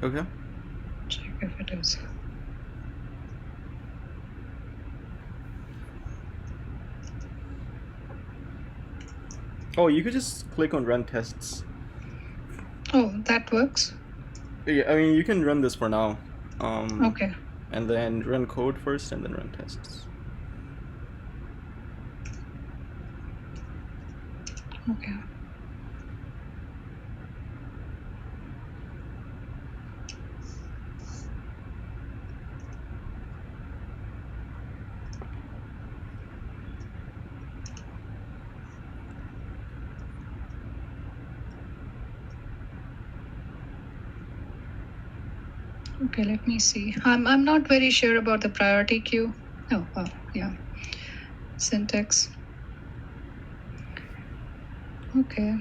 Okay. Check if it is. Oh, you could just click on run tests. Oh, that works. Yeah, I mean, you can run this for now. Okay. And then run code first and then run tests. Okay. Okay, let me see. I'm not very sure about the priority queue. Oh, yeah. Syntax. Okay.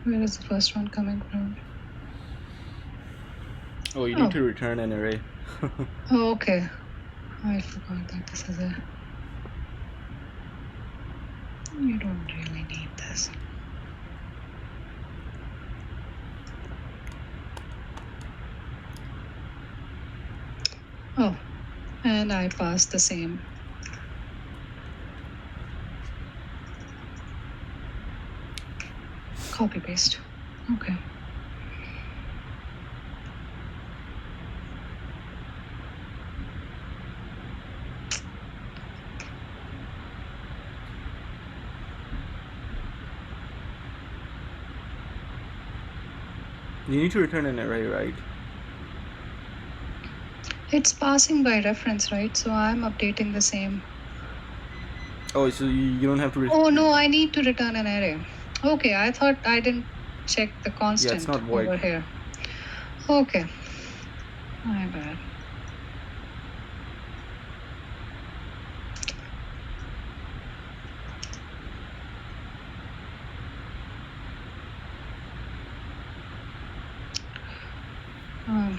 Where is the first one coming from? Oh, you need to return an array. Oh, okay. I forgot that this is a. You don't really need this. Oh, and I passed the same. Copy paste. Okay. You need to return an array, right? It's passing by reference, right? So I'm updating the same. Oh, so you don't have to. Oh no, I need to return an array. Okay, I thought I didn't check the constant Yeah, it's not void. over here. Okay. My bad. Um,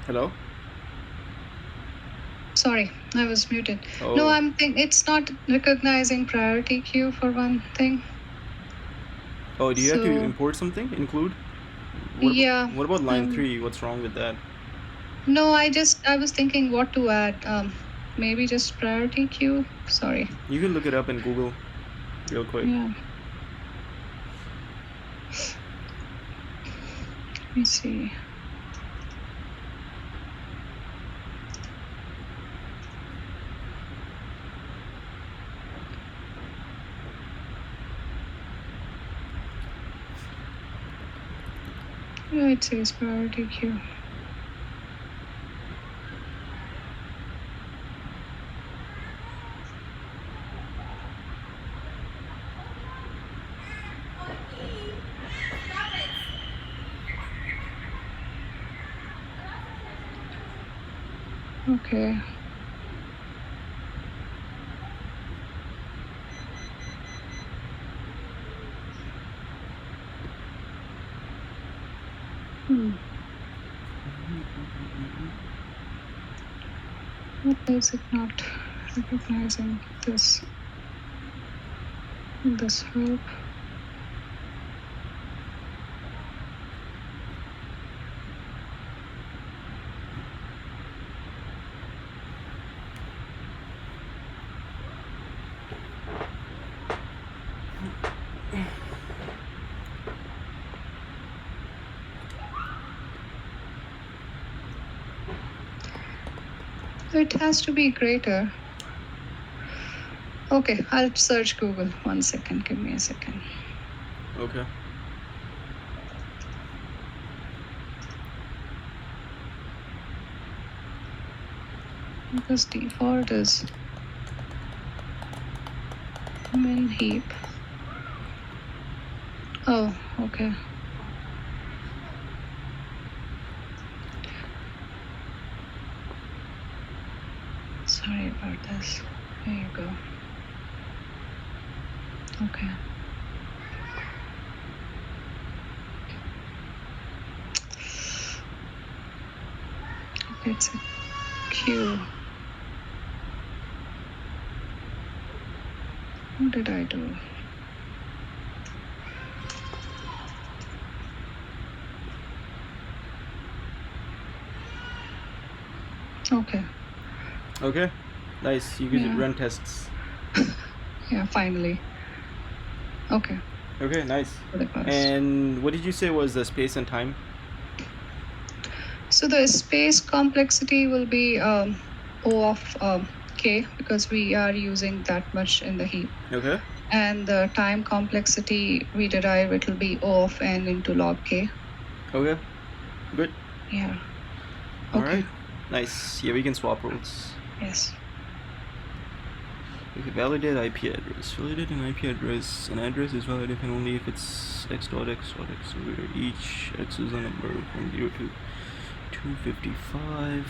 Hello? Sorry, I was muted. Oh. No, I'm thinking it's not recognizing priority queue for one thing. Oh, do you have to So- import something? Include? Yeah. What about line 3? What's wrong with that? No, I was thinking what to add. Maybe just priority queue. Sorry. You can look it up in Google real quick. Yeah. Let me see. Yeah, it says priority queue. Okay. What is it not recognizing this help? It has to be greater. Okay, I'll search Google. 1 second. Give me a second. Okay. Because default is min heap. Oh, okay. Sorry about this. There you go. Okay. It's a queue. What did I do? Okay. Okay. Nice. You could Yeah. run tests. Yeah, finally. Okay. Okay, nice. For the class. And what did you say was the space and time? So the space complexity will be O of k, because we are using that much in the heap. Okay. And the time complexity we derive, it will be O of n into log k. Okay. Good. Yeah. All Okay. right. Nice. Yeah, we can swap roles. Yes. Okay, validate IP address. Validate an IP address. An address is valid if and only if it's x.x.x, where each x is a number from 0 to 255.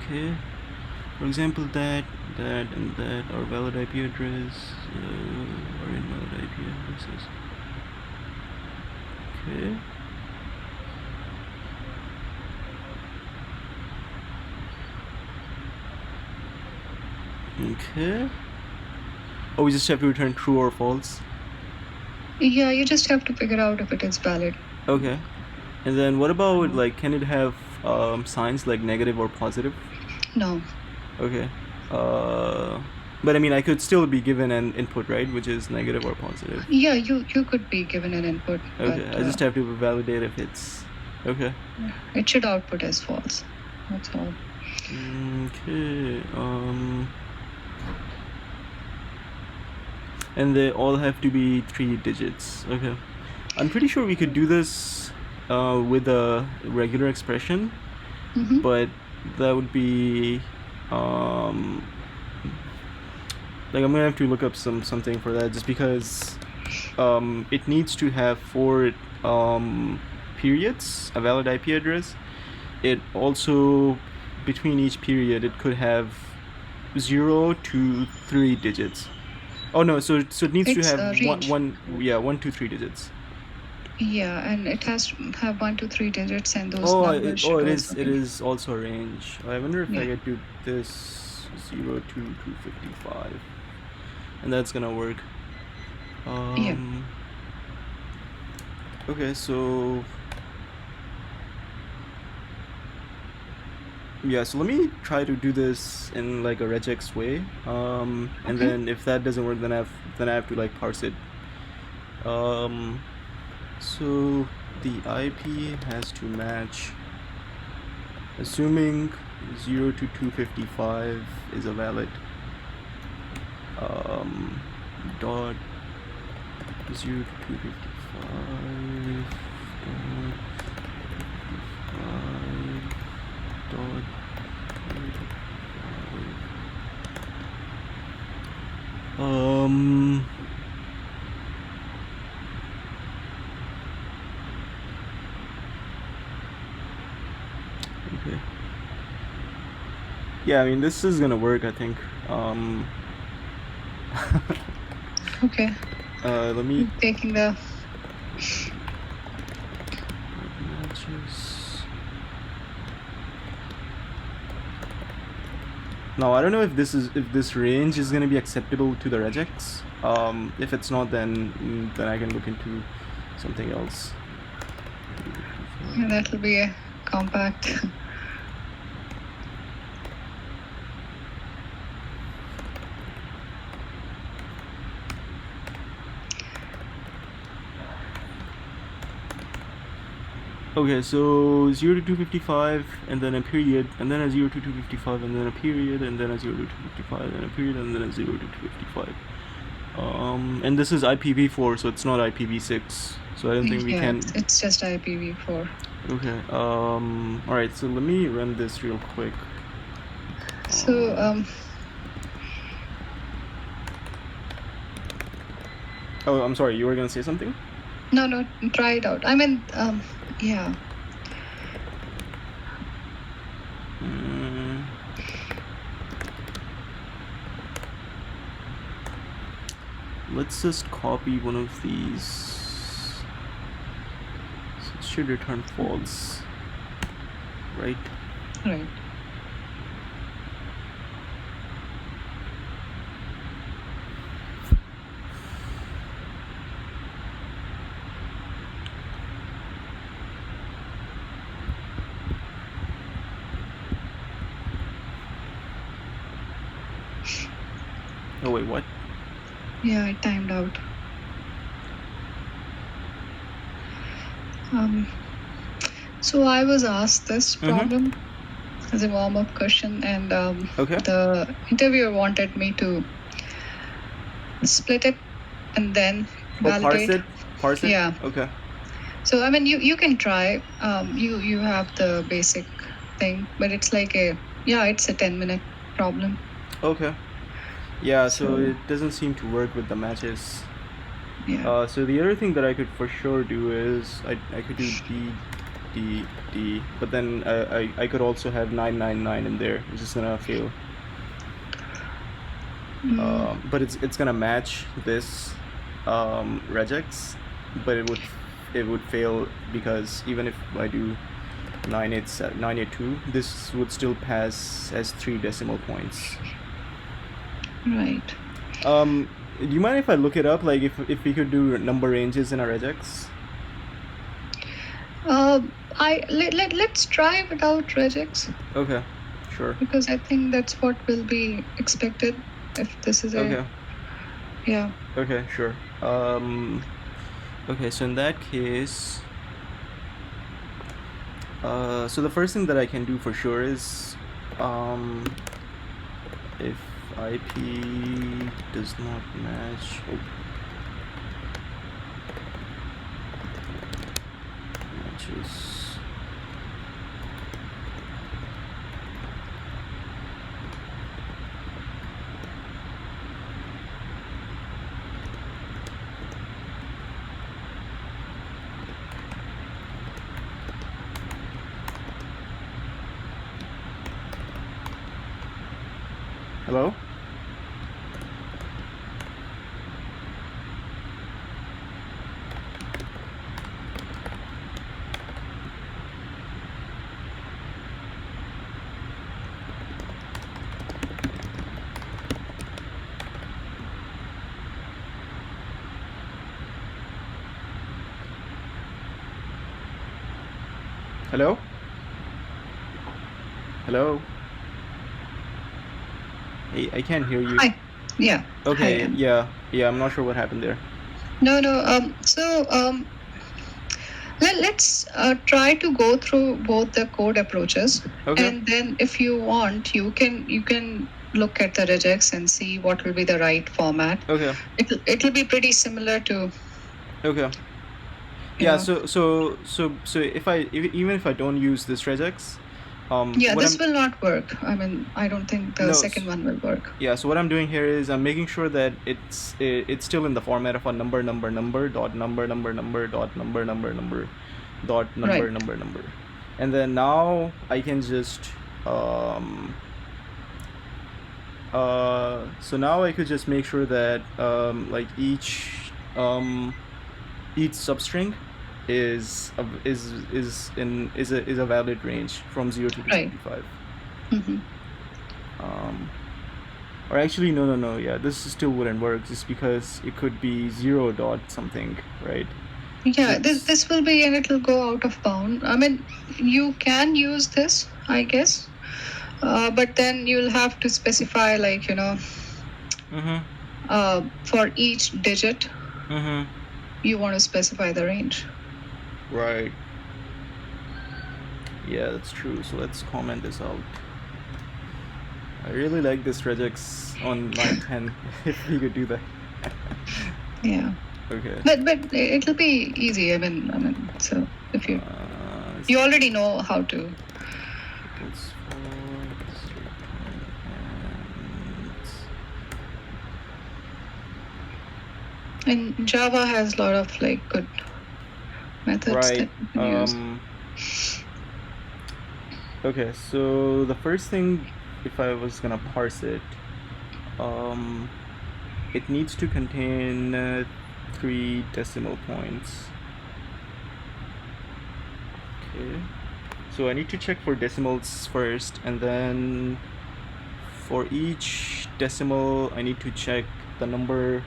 Okay. For example, that, and that are valid IP address, or invalid IP addresses. Okay. Okay. Oh, we just have to return true or false? Yeah, you just have to figure out if it is valid. Okay. And then what about, like, can it have signs like negative or positive? No. Okay. But I mean, I could still be given an input, right? Which is negative or positive. Yeah, you could be given an input. Okay, but, I just have to validate if it's... Okay. It should output as false. That's all. Okay. And they all have to be 3 digits. Okay. I'm pretty sure we could do this with a regular expression, Mhm. but that would be like, I'm gonna have to look up something for that, just because it needs to have 4 periods, a valid IP address. It also, between each period, it could have 0 to 3 digits. Oh no, so it needs to It's have a range. 1, 2, 3 digits. Yeah, and it has to have 1, 2, 3 digits, and those Oh, numbers should it also is be. also a range. I wonder if I Yeah. could do this. 0 to 255, and that's gonna work. Yeah. Okay, so yeah, so let me try to do this in like a regex way, and Okay. then if that doesn't work, then I have to like parse it. So the IP has to match, assuming 0 to 255 is a valid, dot 0 to 255 dot 255. Okay. Yeah, I mean, this is gonna work, I think. Okay. Let me Taking the matches. Now I don't know if this range is gonna be acceptable to the regex. If it's not, then I can look into something else. that will be a compact. Okay, so 0 to 255, and then a period, and then a 0 to 255, and then a period, and then a 0 to 255, and a period, and then a 0 to 255. And this is IPv4, so it's not IPv6. So I don't think we Yeah, can. it's just IPv4. Okay. All right. So let me run this real quick. So Oh, I'm sorry. You were gonna say something? no, try it out. I mean, yeah. Let's just copy one of these. So it should return false, right? Right. Oh wait, what? Yeah, it timed out. So I was asked this problem as a warm-up question, and Okay. the interviewer wanted me to split it and then validate. Parse it. Yeah. Okay. So I mean, you can try. You have the basic thing, but it's like it's a 10-minute problem. Okay. Yeah. So So- it doesn't seem to work with the matches. Yeah. So the other thing that I could for sure do is I could do D, but then I could also have 999 in there, which is gonna fail. But it's gonna match this regex, but it would fail because even if I do 982, this would still pass as 3 decimal points. Right. Do you mind if I look it up? Like if we could do number ranges in our regex? Let's try without regex. Okay, sure. Because I think that's what will be expected if this is Okay. Yeah. Okay, sure. Okay, so in that case, so the first thing that I can do for sure is, if IP does not match, matches. Hello? Hello? Hello? Hey, I can't hear you. Hi. Yeah. Okay, Hi. yeah, I'm not sure what happened there. No. Let's try to go through both the code approaches, Okay. and then if you want, you can look at the regex and see what will be the right format. Okay. It'll be pretty similar to. Okay. Yeah, so even if I don't use this regex, Yeah, what this I'm will not work. I mean, I don't think the No, second one will work. yeah, so what I'm doing here is I'm making sure that it's still in the format of a number dot number dot number dot Right. number, and then now I can just so now I could just make sure that like each substring is a valid range from 0 to Right. 255. Mm-hmm. Or actually, no. Yeah, this still wouldn't work just because it could be 0 dot something, right? Yeah, It's- this will be, and it'll go out of bound. I mean, you can use this, I guess, but then you'll have to specify, like, for each digit, you want to specify the range. Right. Yeah, that's true. So let's comment this out. I really like this regex on line 10. If we could do that. Yeah. Okay. But it'll be easy. I mean, so if you already know how to. Equals 4, And Java has a lot of like good methods right. that you can use. Okay, so the first thing, if I was gonna parse it, it needs to contain 3 decimal points. Okay, so I need to check for decimals first, and then for each decimal I need to check the number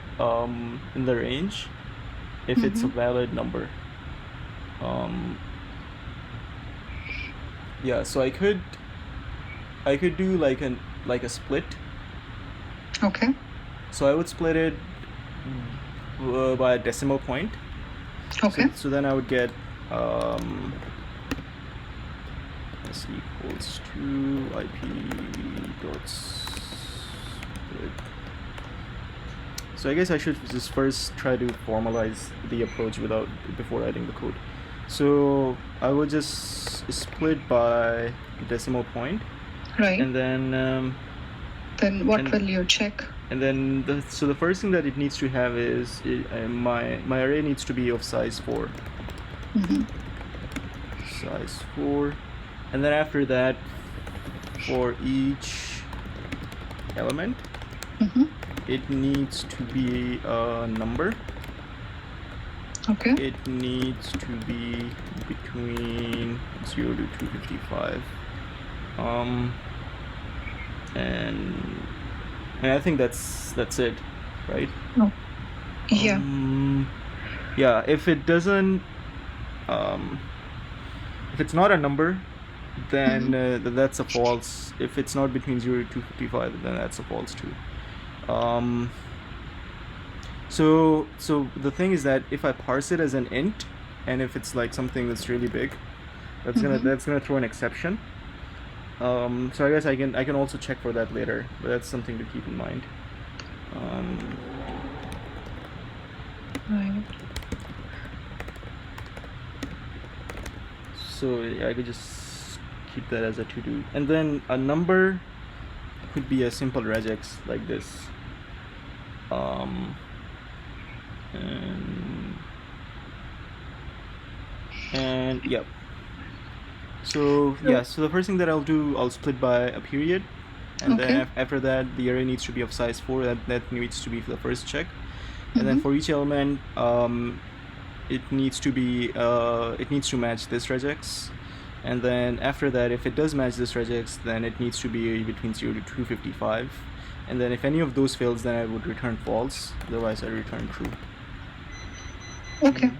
in the range if it's a valid number. Yeah, so I could do like a split. Okay. So I would split it by a decimal point. Okay. So then I would get s equals to IP dot split. So I guess I should just first try to formalize the approach before writing the code. So I would just split by decimal point. Right. And then then what will you check? And then the first thing that it needs to have is my array needs to be of size 4. Size 4. And then after that, for each element, it needs to be a number. Okay. It needs to be between 0 to 255. And I think that's it, right? Oh. Yeah. Yeah, if it doesn't if it's not a number, then that's a false. If it's not between 0 to 255, then that's a false too. So the thing is that if I parse it as an int, and if it's like something that's really big, that's gonna throw an exception. So I guess I can also check for that later, but that's something to keep in mind. Right. So yeah, I could just keep that as a to-do. And then a number could be a simple regex like this. And yep. So yeah, so the first thing that I'll do, I'll split by a period, and then after that, the array needs to be of size 4. That needs to be for the first check, and then for each element, it needs to match this regex, and then after that, if it does match this regex, then it needs to be between 0 to 255, and then if any of those fails, then I would return false. Otherwise, I return true. Okay.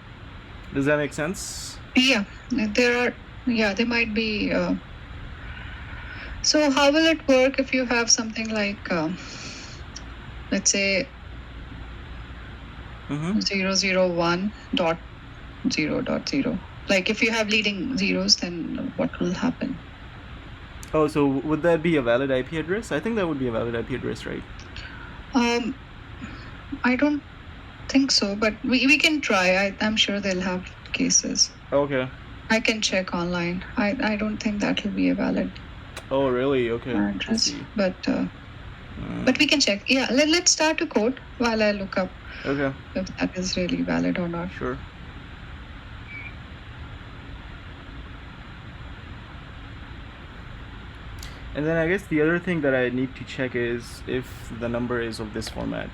Does that make sense? Yeah, there are Yeah, they might be. So how will it work if you have something like, let's say, Mm-hmm. 001.0.0? Like if you have leading zeros, then what will happen? Oh, so would that be a valid IP address? I think that would be a valid IP address, right? I don't think so, but we can try. I'm sure they'll have cases. Okay. I can check online. I don't think that will be a valid Oh, really? Okay. I address, see. but we can check. Yeah, let's start a code while I look up Okay. if that is really valid or not. Sure. And then I guess the other thing that I need to check is if the number is of this format,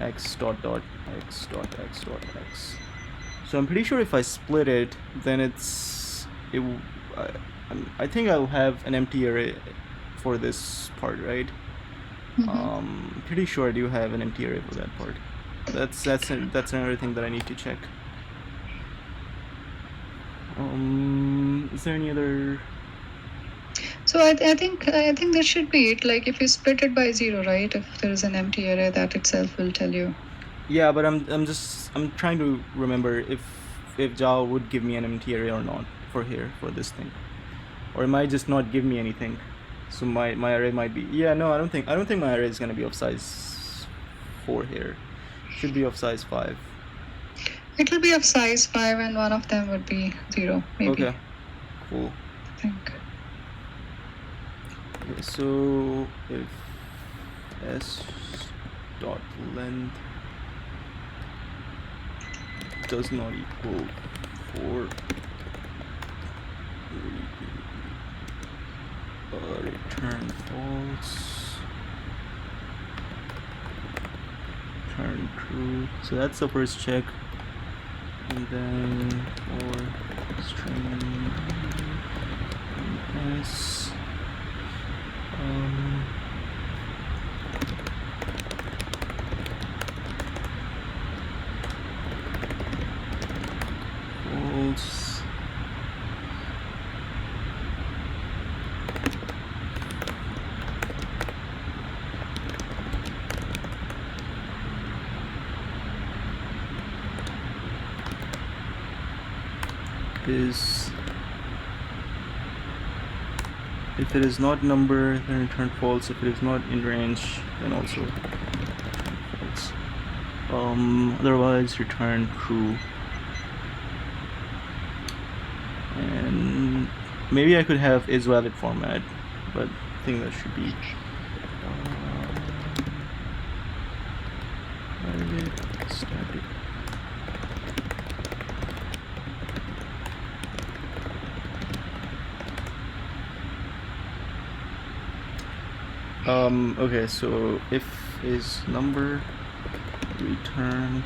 x dot dot x dot x dot x. So I'm pretty sure if I split it, then I think I'll have an empty array for this part, right? Pretty sure I do have an empty array for that part. That's another thing that I need to check. Is there any other? So I think that should be it. Like if you split it by 0, right? If there is an empty array, that itself will tell you. Yeah, but I'm trying to remember if Java would give me an empty array or not for this thing, or it might just not give me anything. So my array might be, yeah, no, I don't think my array is gonna be of size 4 here. Should be of size 5. It will be of size 5, and one of them would be 0, maybe. Okay, cool. I think. Okay, so if s dot length does not equal 4, return false, return true. So that's the first check. And then for string s, false. Is if it is not number, then return false. If it is not in range, then also return false. Otherwise return true. And maybe I could have is valid format, but I think that should be valid static. Okay, so if is number, return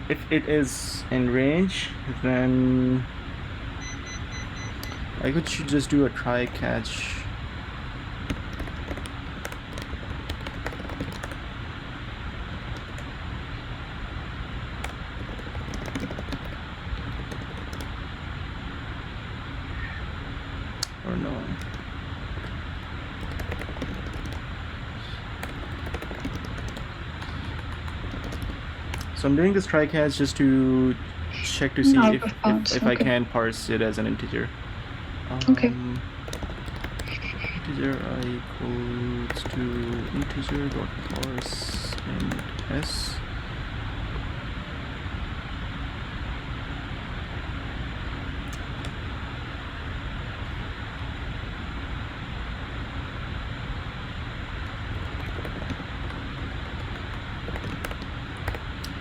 if it is in range, then I should just do a try catch. Or no. So I'm doing this try catch just to check to see if I can parse it as an integer. Okay. Integer I equals to integer dot parse and s.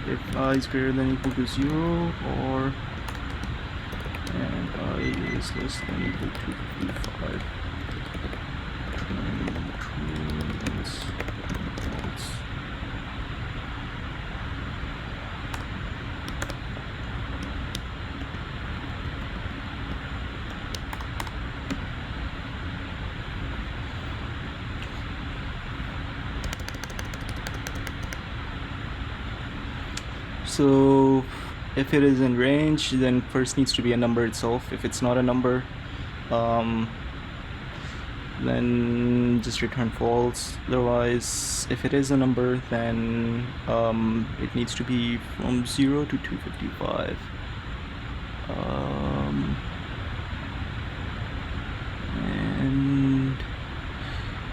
If I is greater than or equal to 0, or and I is less than or equal to 55. So if it is in range, then first needs to be a number itself. If it's not a number, then just return false. Otherwise, if it is a number, then it needs to be from 0 to 255. And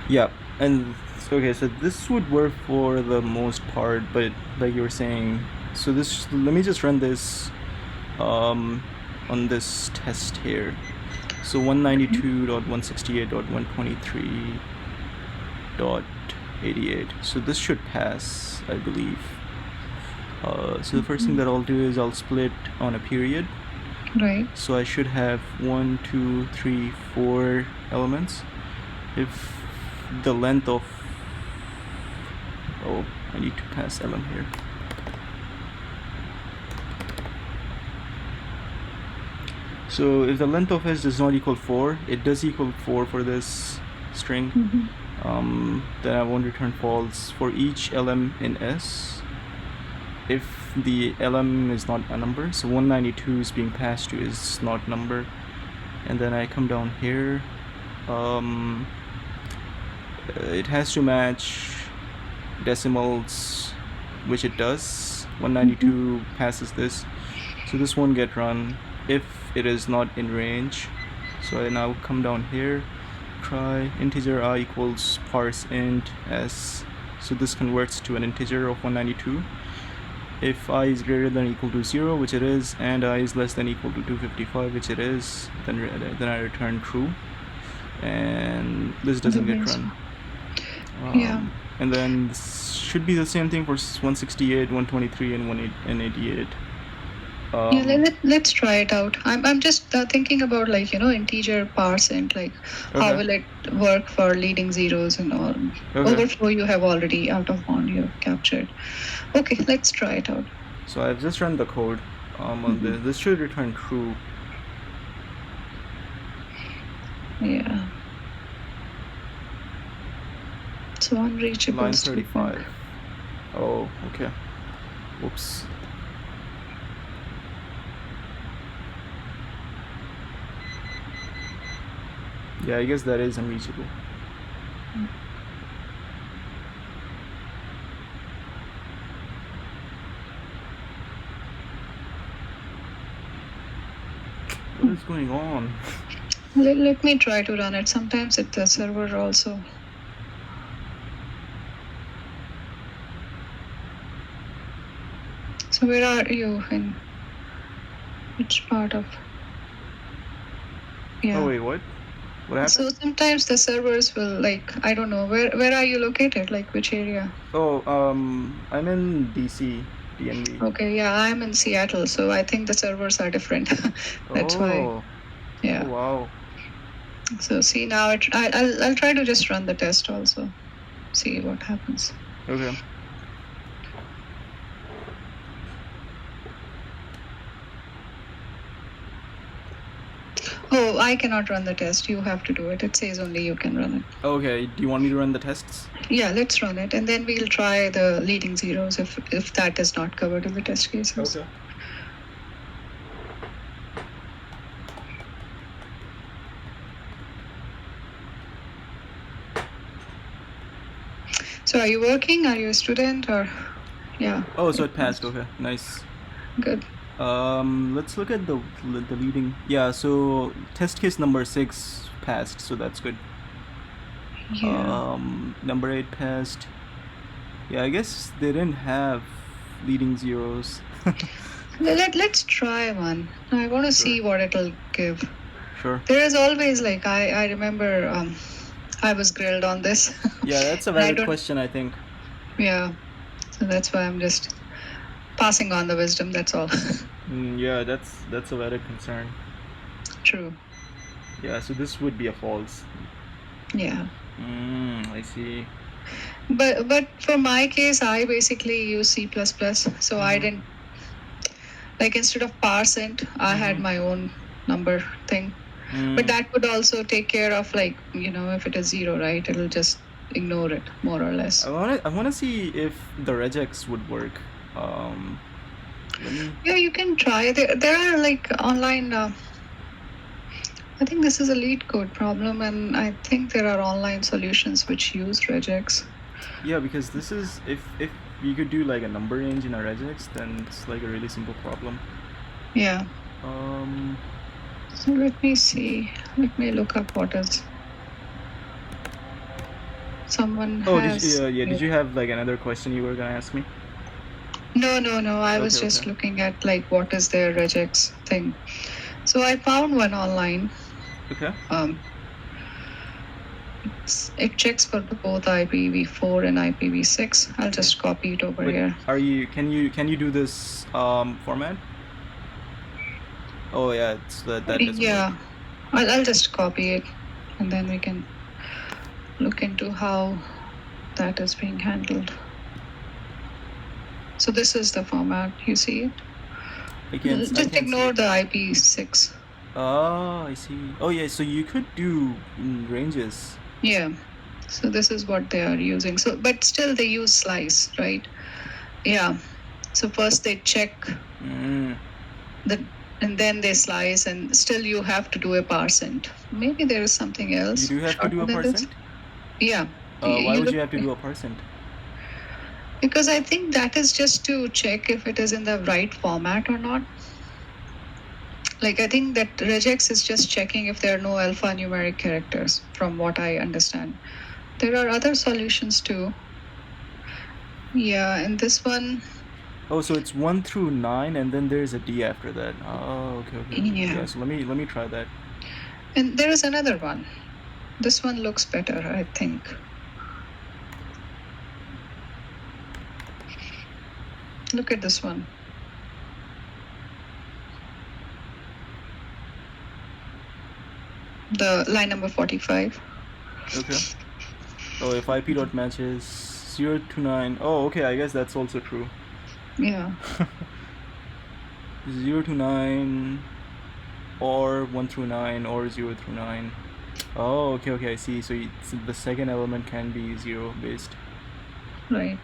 yeah, and okay, so this would work for the most part, but like you were saying, so this, let me just run this on this test here. So 192.168.123.88. So this should pass, I believe. So the first thing that I'll do is I'll split on a period. Right. So I should have 1, 2, 3, 4 elements. If the length of, oh, I need to pass lm here. So if the length of s does not equal 4, it does equal 4 for this string, then I won't return false for each lm in s. If the lm is not a number, so 192 is being passed to is not number, and then I come down here, it has to match decimals, which it does. 192 passes this, so this won't get run if it is not in range. So I now come down here, try integer I equals parse int s, so this converts to an integer of 192. If I is greater than or equal to 0, which it is, and I is less than or equal to 255, which it is, then I return true, and this doesn't get run. Yeah. And then this should be the same thing for 168, 123, and 188. Yeah, let's try it out. I'm just thinking about, like, integer parse int, like how will it work for leading zeros and all. Overflow you have already, out of bound you have captured. Okay, let's try it out. So I've just run the code on this. This should return true. Yeah. So unreachable. Line 35. Oh, okay. Whoops. Yeah, I guess that is unreachable. What is going on? Let me try to run it. Sometimes it's the server also. So where are you in which part of? Yeah. Oh wait, what? What happened? So sometimes the servers will, like, I don't know, where are you located? Like which area? Oh, I'm in DC, DNV. Okay, yeah, I'm in Seattle, so I think the servers are different. That's why. Yeah. Oh, wow. So see, now I'll try to just run the test also, see what happens. Okay. Oh, I cannot run the test. You have to do it. It says only you can run it. Okay. Do you want me to run the tests? Yeah, let's run it, and then we'll try the leading zeros if that is not covered in the test cases. Okay. So are you working? Are you a student, or? Yeah. Oh, so it passed. Okay, nice. Good. Let's look at the leading. Yeah, so test case number 6 passed, so that's good. Yeah. Number 8 passed. Yeah, I guess they didn't have leading zeros. Let's try one. I want to see what it'll give. Sure. There is always, like, I remember I was grilled on this. Yeah, that's a valid question, I think. Yeah, so that's why I'm just passing on the wisdom, that's all. Yeah, that's a valid concern. True. Yeah, so this would be a false. Yeah. I see. But for my case, I basically use C++, so I didn't, like, instead of parse int, I had my own number thing. But that would also take care of, like, if it is 0, right? It'll just ignore it, more or less. I wanna see if the regex would work. Let me. Yeah, you can try. There are like online. I think this is a lead code problem, and I think there are online solutions which use regex. Yeah, because this is if you could do like a number range in a regex, then it's like a really simple problem. Yeah. So let me see. Let me look up what is. Someone Oh, has. did you have like another question you were gonna ask me? No. I was Okay, just okay. looking at like what is their regex thing. So I found one online. Okay. It checks for both IPv4 and IPv6. I'll just copy it over But here. can you do this format? Oh yeah, that doesn't work. Yeah, I'll just copy it, and then we can look into how that is being handled. So this is the format. You see it? I Just can't see ignore it. the IP6. Oh, I see. Oh yeah, so you could do ranges. Yeah. So this is what they are using. So, but still they use slice, right? Yeah. So first they check Mm. the, and then they slice, and still you have to do a parsent. Maybe there is something You else do have to do shorter a than this. parsent. Yeah. Why You would look, you have to do a parsent? because I think that is just to check if it is in the right format or not. Like I think that regex is just checking if there are no alphanumeric characters, from what I understand. There are other solutions too. Yeah, and this one, Oh, so it's 1 through 9, and then there's a D after that. Oh, okay. yeah. Yeah, so let me try that. And there is another one. This one looks better, I think. Look at this one. The line number 45. Okay. Oh, if IP dot matches 0 to 9. Oh, okay. I guess that's also true. Yeah. 0 to 9, or 1 through 9, or 0 through 9. Oh, okay. I see. So the second element can be 0 based, Right.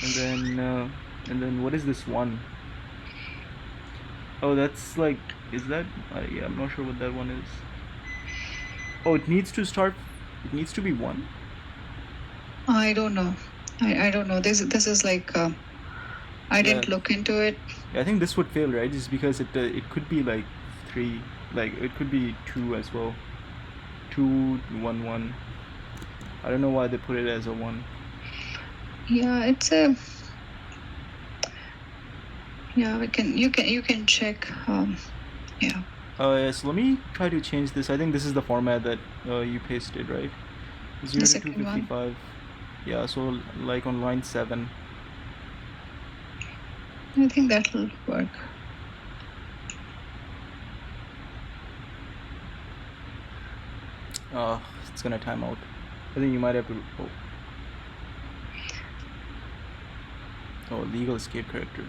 and then what is this one? Oh, that's like, is that? Yeah, I'm not sure what that one is. Oh, it needs to start. It needs to be 1. I don't know. I don't know. This is like I Yeah, didn't look into it. I think this would fail, right? Just because it could be like 3, like it could be 2 as well. 2 1 1. I don't know why they put it as a 1. Yeah, it's a. Yeah, you can check. Yeah. Yeah, so let me try to change this. I think this is the format that you pasted, right? 0 The to second one. 255. Yeah, so like on line 7. I think that will work. It's gonna time out. I think you might have to. Oh, legal escape character.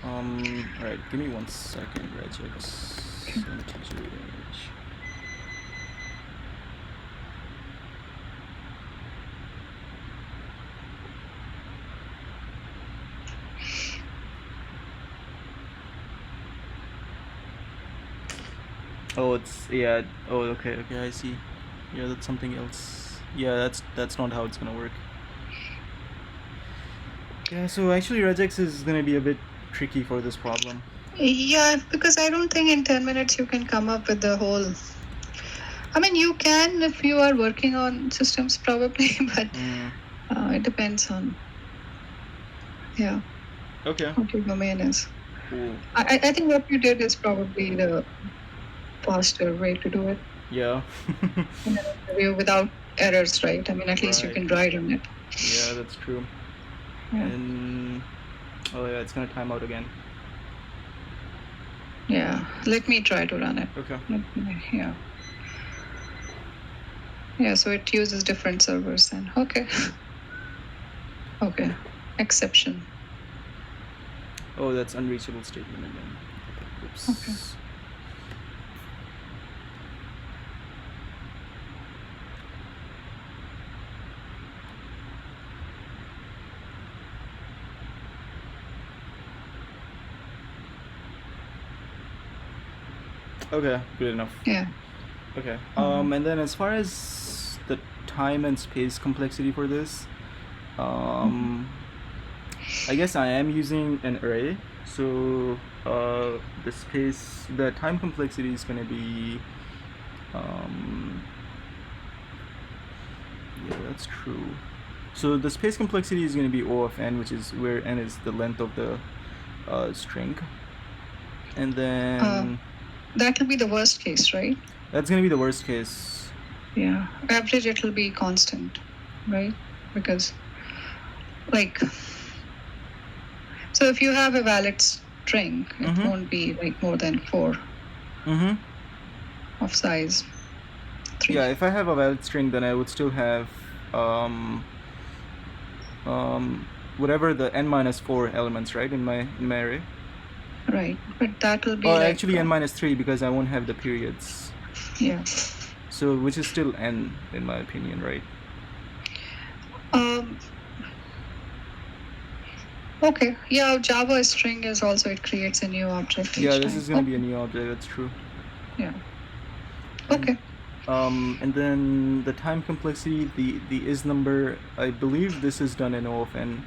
Alright, give me 1 second, regex. Integer range. Oh, it's, yeah. Oh, okay, I see. Yeah, that's something else. Yeah, that's not how it's gonna work. Yeah, so actually regex is gonna be a bit tricky for this problem. Yeah, because I don't think in 10 minutes you can come up with the whole. I mean, you can if you are working on systems, probably, but it depends on, yeah, Okay. what your domain is. Cool. I think what you did is probably the faster way to do it Yeah. in an interview without errors, right? I mean, at least you Right. can write on it. Yeah, that's true. Yeah. And oh yeah, it's gonna time out again. Yeah. Let me try to run it. Okay. Yeah. Yeah, so it uses different servers then. Okay. Okay. Exception. Oh, that's unreachable statement again. Oops. Okay. Okay, good enough. Yeah. Okay. And then as far as the time and space complexity for this, I guess I am using an array. So the time complexity is going to be, yeah, that's true. So the space complexity is going to be O of n, which is where n is the length of the string. And then that will be the worst case, right? That's going to be the worst case. Yeah. Average, it will be constant, right? Because, like, so if you have a valid string, it won't be like more than 4 of size 3. Yeah, if I have a valid string, then I would still have whatever the n minus 4 elements, right, in my array. Right, but that will be actually n minus 3, because I won't have the periods. Yeah. So which is still n in my opinion, right? Okay. Yeah, Java string is also, it creates a new object each Yeah, this time. is going to be a new object. That's true. Yeah. Okay. And then the time complexity, the is number, I believe this is done in O of n.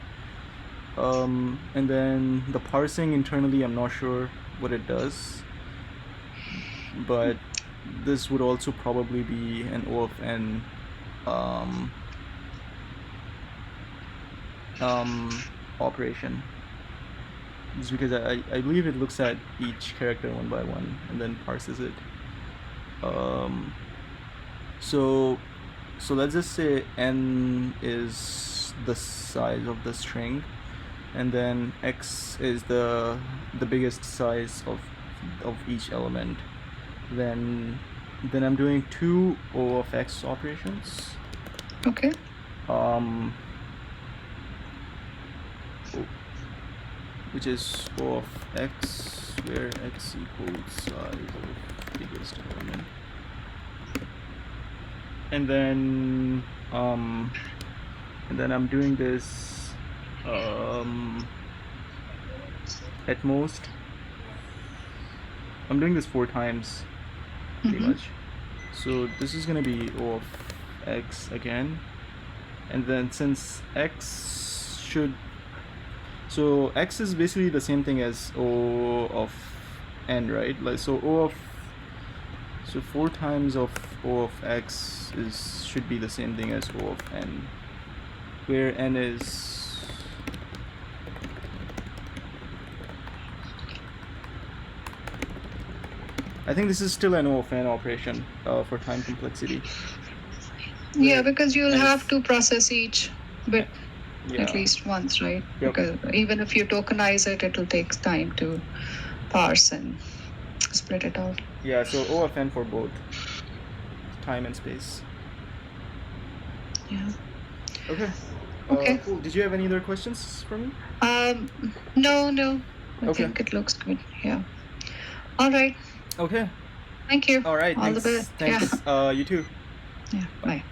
And then the parsing internally, I'm not sure what it does, but this would also probably be an O of n operation. Just because I believe it looks at each character one by one and then parses it. So let's just say n is the size of the string, and then x is the biggest size of each element. Then I'm doing 2 O of x operations. Okay. Which is O of x, where x equals size of biggest element. And then I'm doing this at most. I'm doing this 4 times, pretty much. So this is gonna be O of x again, and then since x should, so x is basically the same thing as O of n, right? Like, so 4 times of O of x should be the same thing as O of n, where n is, I think this is still an O of n operation for time complexity. Yeah, because you'll have to process each bit at least once, right? Yep. Because even if you tokenize it, it will take time to parse and split it out. Yeah, so O of n for both time and space. Yeah. Okay. Okay. Cool. Did you have any other questions for me? No. I Okay. think it looks good. Yeah. All right. Okay. Thank you. All right. All Thanks. the best. Thanks. Yeah. You too. Yeah. Bye.